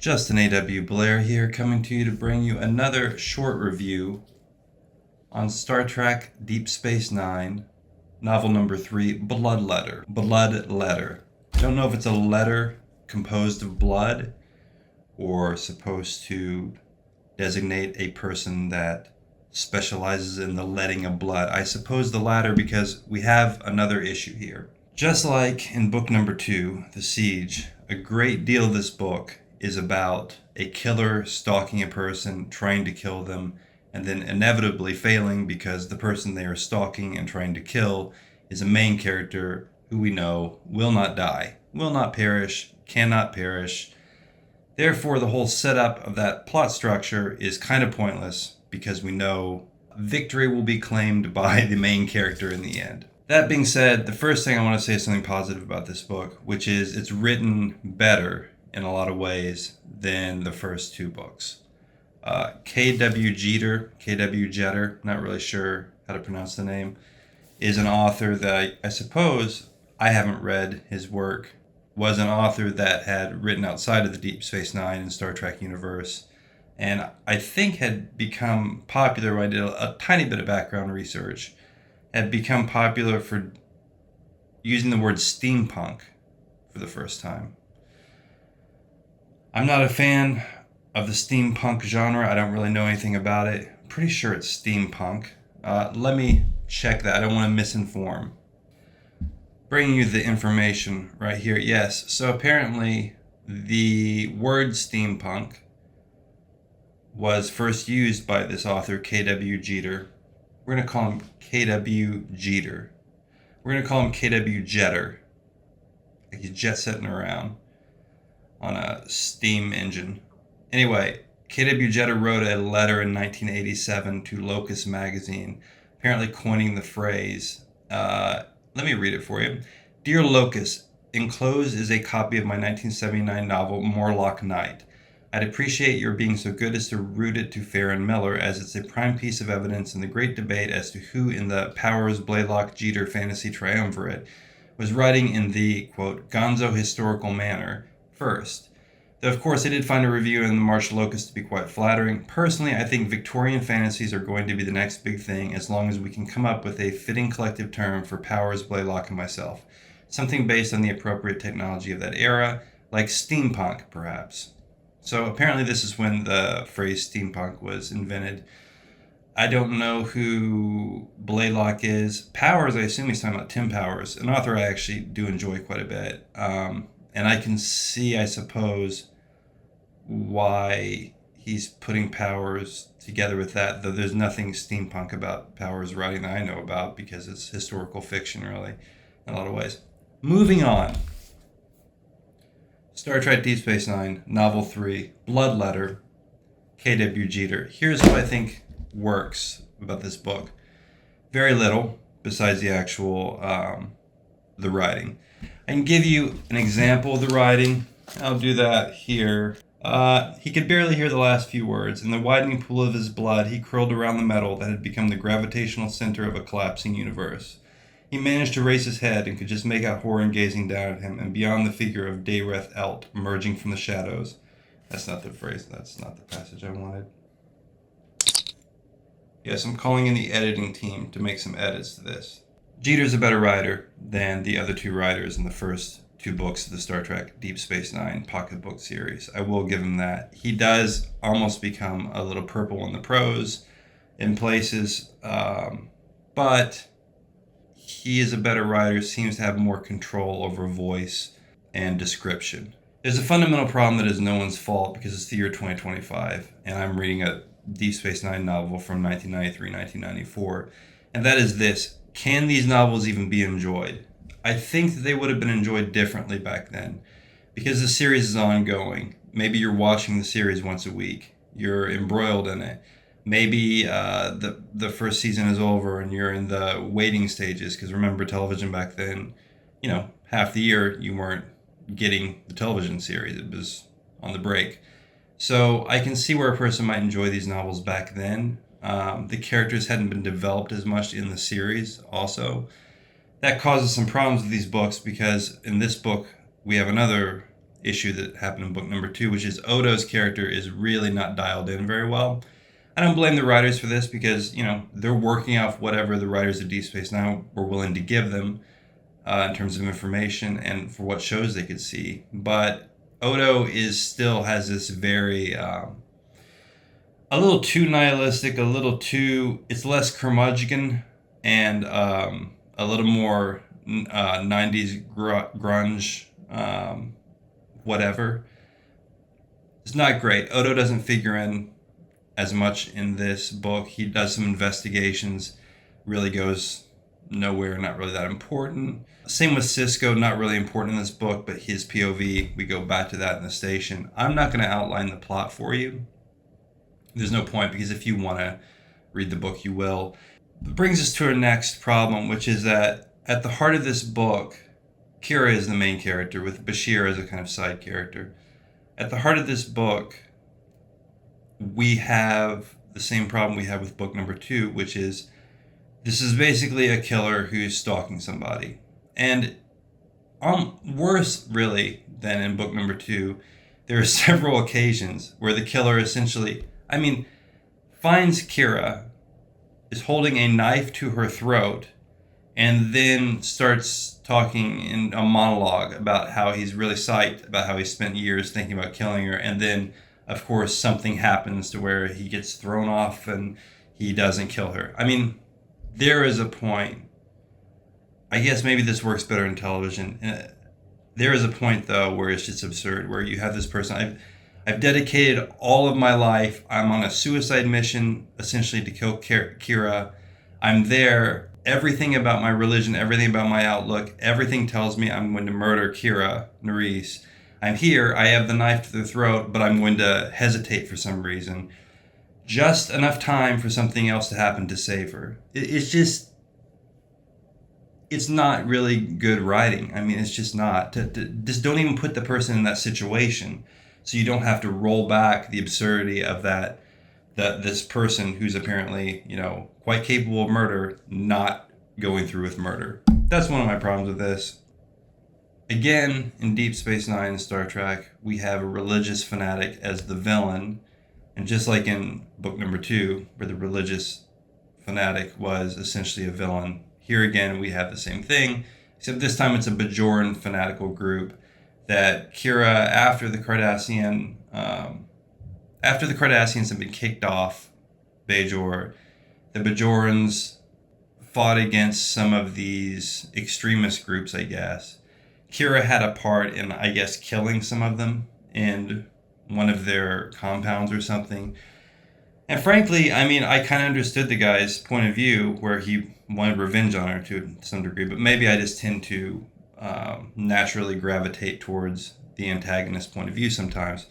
Justin A.W. Blair here, coming to you to bring you another short review on Star Trek Deep Space Nine, novel number 3, Bloodletter. Bloodletter. Don't know if it's a letter composed of blood or supposed to designate a person that specializes in the letting of blood. I suppose the latter, because we have another issue here. Just like in book number 2, The Siege, a great deal of this book is about a killer stalking a person, trying to kill them, and then inevitably failing because the person they are stalking and trying to kill is a main character who we know will not die, will not perish, cannot perish. Therefore, the whole setup of that plot structure is kind of pointless because we know victory will be claimed by the main character in the end. That being said, the first thing I want to say is something positive about this book, which is it's written better in a lot of ways than the first 2 books. K.W. Jeter, not really sure how to pronounce the name, is an author that I suppose I haven't read his work, was an author that had written outside of the Deep Space Nine and Star Trek universe, and I think had become popular when I did a tiny bit of background research, had become popular for using the word steampunk for the first time. I'm not a fan of the steampunk genre. I don't really know anything about it. I'm pretty sure it's steampunk. Let me check that. I don't want to misinform. Bringing you the information right here. Yes, so apparently the word steampunk was first used by this author, K.W. Jeter. We're going to call him K.W. Jeter. We're going to call him K.W. Jetter. Like he's jet setting around on a steam engine. Anyway, K.W. Jeter wrote a letter in 1987 to Locus magazine, apparently coining the phrase. Let me read it for you. Dear Locus, enclosed is a copy of my 1979 novel, Morlock Night. I'd appreciate your being so good as to route it to Farron Miller, as it's a prime piece of evidence in the great debate as to who in the Powers Blaylock Jeter fantasy triumvirate was writing in the, quote, gonzo historical manner first. Though, of course, I did find a review in the March Locust to be quite flattering. Personally, I think Victorian fantasies are going to be the next big thing, as long as we can come up with a fitting collective term for Powers, Blaylock, and myself. Something based on the appropriate technology of that era, like steampunk, perhaps. So apparently this is when the phrase steampunk was invented. I don't know who Blaylock is. Powers, I assume he's talking about Tim Powers, an author I actually do enjoy quite a bit. And I can see, I suppose, why he's putting Powers together with that, though there's nothing steampunk about Powers' writing that I know about, because it's historical fiction, really, in a lot of ways. Moving on. Star Trek Deep Space Nine, Novel 3, Bloodletter, K.W. Jeter. Here's what I think works about this book. Very little, besides the actual, the writing. I can give you an example of the writing. I'll do that here. He could barely hear the last few words. In the widening pool of his blood, he curled around the metal that had become the gravitational center of a collapsing universe. He managed to raise his head and could just make out Horan gazing down at him, and beyond the figure of Dayreth Elt emerging from the shadows. That's not the phrase. That's not the passage I wanted. Yes, I'm calling in the editing team to make some edits to this. Jeter's a better writer than the other 2 writers in the first 2 books of the Star Trek Deep Space Nine pocketbook series. I will give him that. He does almost become a little purple in the prose in places, but he is a better writer, seems to have more control over voice and description. There's a fundamental problem that is no one's fault because it's the year 2025, and I'm reading a Deep Space Nine novel from 1993, 1994, and that is this. Can these novels even be enjoyed? I think that they would have been enjoyed differently back then, because the series is ongoing. Maybe you're watching the series once a week. You're embroiled in it. Maybe the first season is over and you're in the waiting stages, because remember, television back then, half the year you weren't getting the television series. It was on the break. So I can see where a person might enjoy these novels back then. The characters hadn't been developed as much in the series also. That causes some problems with these books, because in this book we have another issue that happened in book number 2, which is Odo's character is really not dialed in very well. I don't blame the writers for this because, they're working off whatever the writers of Deep Space Nine were willing to give them in terms of information and for what shows they could see. But Odo still has this very a little too nihilistic, it's less curmudgeon and a little more 90s grunge, whatever. It's not great. Odo doesn't figure in as much in this book. He does some investigations, really goes nowhere, not really that important. Same with Cisco, not really important in this book, but his POV, we go back to that in the station. I'm not going to outline the plot for you. There's no point, because if you want to read the book, you will. It brings us to our next problem, which is that at the heart of this book, Kira is the main character, with Bashir as a kind of side character. At the heart of this book, we have the same problem we have with book number 2, which is this is basically a killer who's stalking somebody. And worse, really, than in book number 2, there are several occasions where the killer essentially, finds Kira, is holding a knife to her throat, and then starts talking in a monologue about how he's really psyched, about how he spent years thinking about killing her, and then, of course, something happens to where he gets thrown off and he doesn't kill her. There is a point, I guess maybe this works better in television. There is a point, though, where it's just absurd, where you have this person, I've dedicated all of my life, I'm on a suicide mission, essentially to kill Kira. I'm there, everything about my religion, everything about my outlook, everything tells me I'm going to murder Kira Nerys. I'm here, I have the knife to the throat, but I'm going to hesitate for some reason. Just enough time for something else to happen to save her. It's not really good writing. It's just not. Just don't even put the person in that situation, so you don't have to roll back the absurdity of that this person who's apparently, quite capable of murder, not going through with murder. That's one of my problems with this. Again, in Deep Space Nine and Star Trek, we have a religious fanatic as the villain. And just like in book number 2, where the religious fanatic was essentially a villain, here again we have the same thing, except this time it's a Bajoran fanatical group that Kira, after the Cardassians had been kicked off Bajor, the Bajorans fought against some of these extremist groups, I guess. Kira had a part in, I guess, killing some of them in one of their compounds or something. And frankly, I kind of understood the guy's point of view, where he wanted revenge on her to some degree, but maybe I just tend to naturally gravitate towards the antagonist point of view sometimes.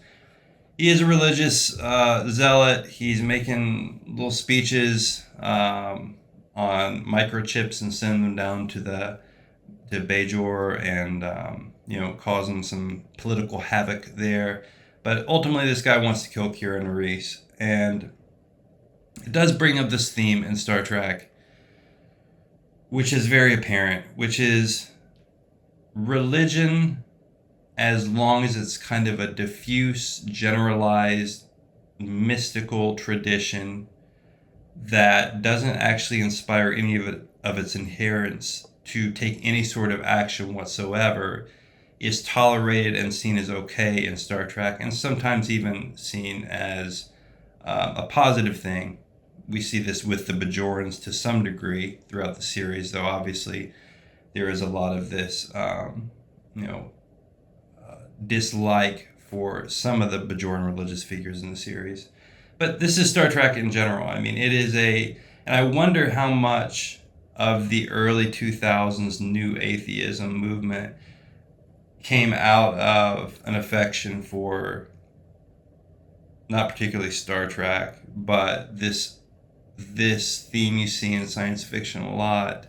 He is a religious zealot. He's making little speeches on microchips and sending them down to Bajor and causing some political havoc there. But ultimately, this guy wants to kill Kira Nerys, and it does bring up this theme in Star Trek, which is very apparent, which is religion, as long as it's kind of a diffuse, generalized, mystical tradition that doesn't actually inspire any of its adherents to take any sort of action whatsoever, is tolerated and seen as okay in Star Trek, and sometimes even seen as a positive thing. We see this with the Bajorans to some degree throughout the series, though obviously there is a lot of this dislike for some of the Bajoran religious figures in the series. But this is Star Trek in general. It is and I wonder how much of the early 2000s new atheism movement came out of an affection for not particularly Star Trek, but this theme you see in science fiction a lot,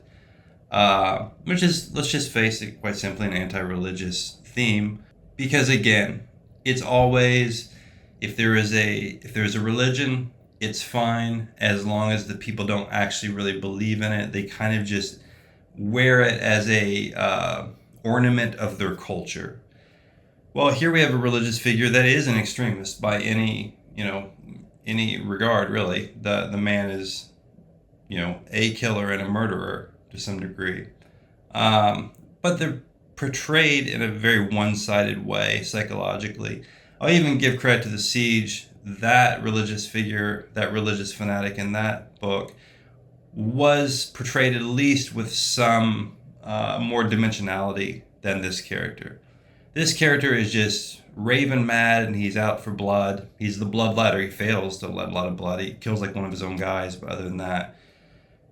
which is, let's just face it, quite simply an anti-religious theme. Because again, it's always, if there is a religion, it's fine as long as the people don't actually really believe in it. They kind of just wear it as a ornament of their culture. Well, here we have a religious figure that is an extremist by any regard, really. The man is, a killer and a murderer to some degree. But they're portrayed in a very one-sided way psychologically. I'll even give credit to the Siege. That religious figure, that religious fanatic in that book, was portrayed at least with some more dimensionality than this character. This character is just raving mad, and he's out for blood. He's the bloodletter. He fails to let a lot of blood. He kills like one of his own guys, but other than that,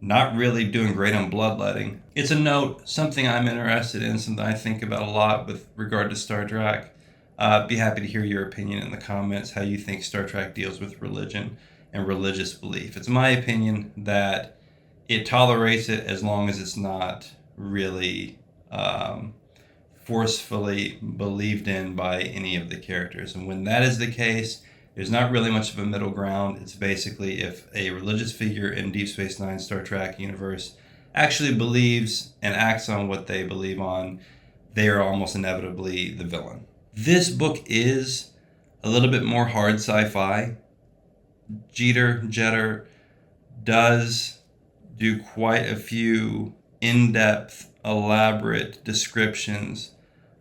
not really doing great on bloodletting. It's a note, something I'm interested in, something I think about a lot with regard to Star Trek. Be happy to hear your opinion in the comments, how you think Star Trek deals with religion and religious belief. It's my opinion that it tolerates it as long as it's not really forcefully believed in by any of the characters. And when that is the case, there's not really much of a middle ground. It's basically if a religious figure in Deep Space Nine Star Trek universe actually believes and acts on what they believe on, they are almost inevitably the villain. This book is a little bit more hard sci-fi. Jeter does do quite a few in-depth, elaborate descriptions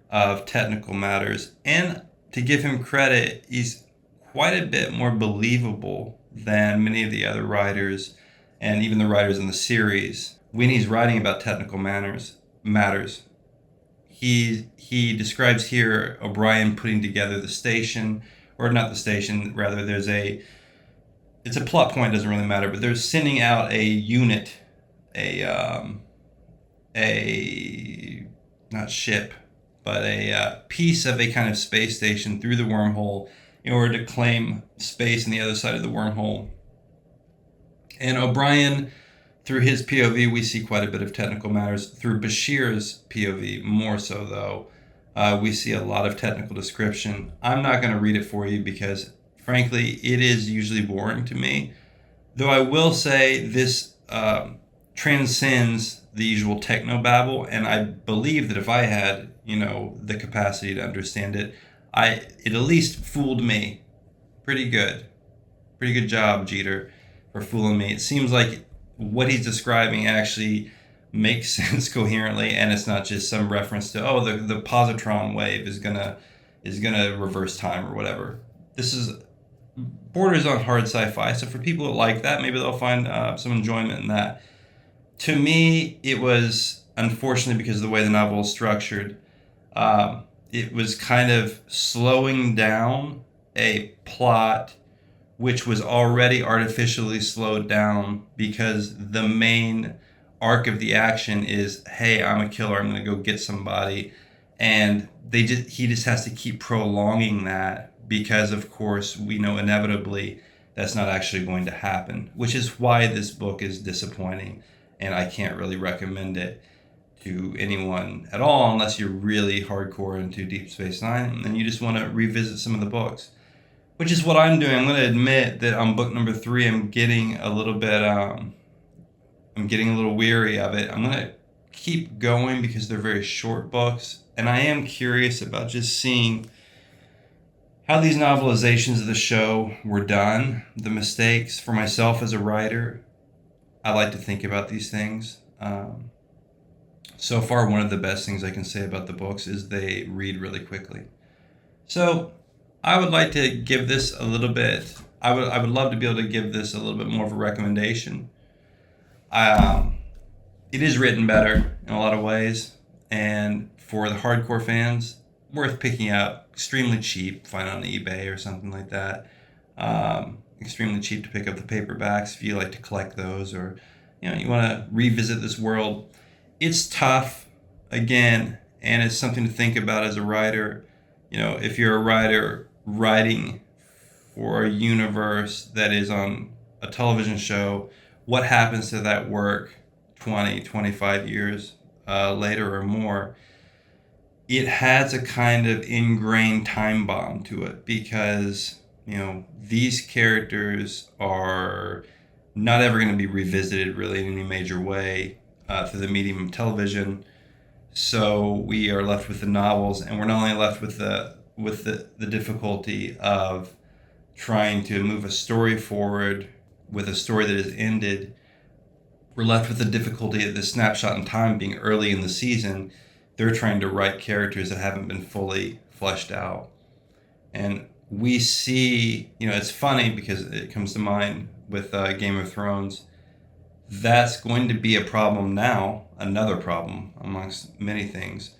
of technical matters. And to give him credit, he's quite a bit more believable than many of the other writers and even the writers in the series. When he's writing about technical matters, he describes here O'Brien putting together the station, or not the station, rather it's a plot point, doesn't really matter, but they're sending out a unit, not ship, but a piece of a kind of space station through the wormhole in order to claim space on the other side of the wormhole. And O'Brien, through his POV, we see quite a bit of technical matters. Through Bashir's POV, more so though, we see a lot of technical description. I'm not going to read it for you because, frankly, it is usually boring to me. Though I will say this transcends the usual technobabble, and I believe that if I had, the capacity to understand it, it at least fooled me. Pretty good job, Jeter, for fooling me. It seems like what he's describing actually makes sense coherently, and it's not just some reference to the positron wave is gonna reverse time or whatever. This is borders on hard sci-fi, so for people that like that, maybe they'll find some enjoyment in that. To me, it was, unfortunately, because of the way the novel is structured, it was kind of slowing down a plot which was already artificially slowed down because the main arc of the action is, hey, I'm a killer, I'm going to go get somebody. And he just has to keep prolonging that because, of course, we know inevitably that's not actually going to happen, which is why this book is disappointing. And I can't really recommend it to anyone at all unless you're really hardcore into Deep Space Nine and you just want to revisit some of the books, which is what I'm doing. I'm going to admit that on book number 3, I'm getting a little weary of it. I'm going to keep going because they're very short books, and I am curious about just seeing how these novelizations of the show were done, the mistakes. For myself as a writer, I like to think about these things. So far, one of the best things I can say about the books is they read really quickly. So I would like to give this a little bit, I would love to be able to give this a little bit more of a recommendation. It is written better in a lot of ways, and for the hardcore fans, worth picking up. Extremely cheap, find on eBay or something like that. Extremely cheap to pick up the paperbacks if you like to collect those, or you want to revisit this world. It's tough, again, and it's something to think about as a writer. If you're a writer writing for a universe that is on a television show, what happens to that work 20, 25 years later or more? It has a kind of ingrained time bomb to it because, these characters are not ever going to be revisited really in any major way through the medium of television. So we are left with the novels, and we're not only left with the with the difficulty of trying to move a story forward with a story that is ended. We're left with the difficulty of this snapshot in time being early in the season. They're trying to write characters that haven't been fully fleshed out. And we see, it's funny because it comes to mind with Game of Thrones. That's going to be a problem now, another problem amongst many things,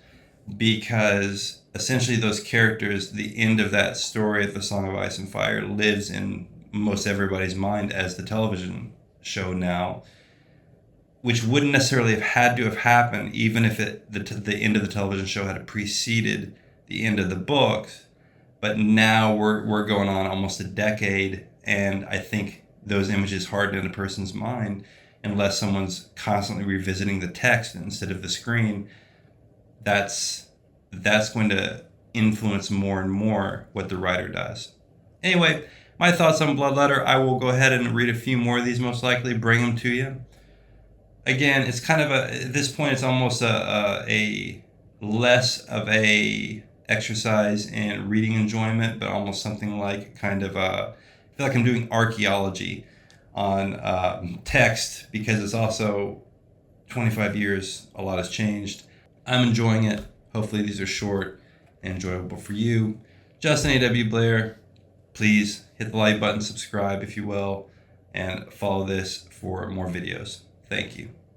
because essentially those characters, the end of that story of The Song of Ice and Fire lives in most everybody's mind as the television show now, which wouldn't necessarily have had to have happened even if the end of the television show had preceded the end of the books. But now we're going on almost a decade, and I think those images harden in a person's mind unless someone's constantly revisiting the text instead of the screen. That's going to influence more and more what the writer does. Anyway, my thoughts on Bloodletter. I will go ahead and read a few more of these, most likely, bring them to you. Again, it's kind of at this point, it's almost a less of a exercise in reading enjoyment, but almost something like kind of I feel like I'm doing archaeology on text, because it's also 25 years, a lot has changed. I'm enjoying it. Hopefully these are short and enjoyable for you. Justin A.W. Blair, please hit the like button, subscribe if you will, and follow this for more videos. Thank you.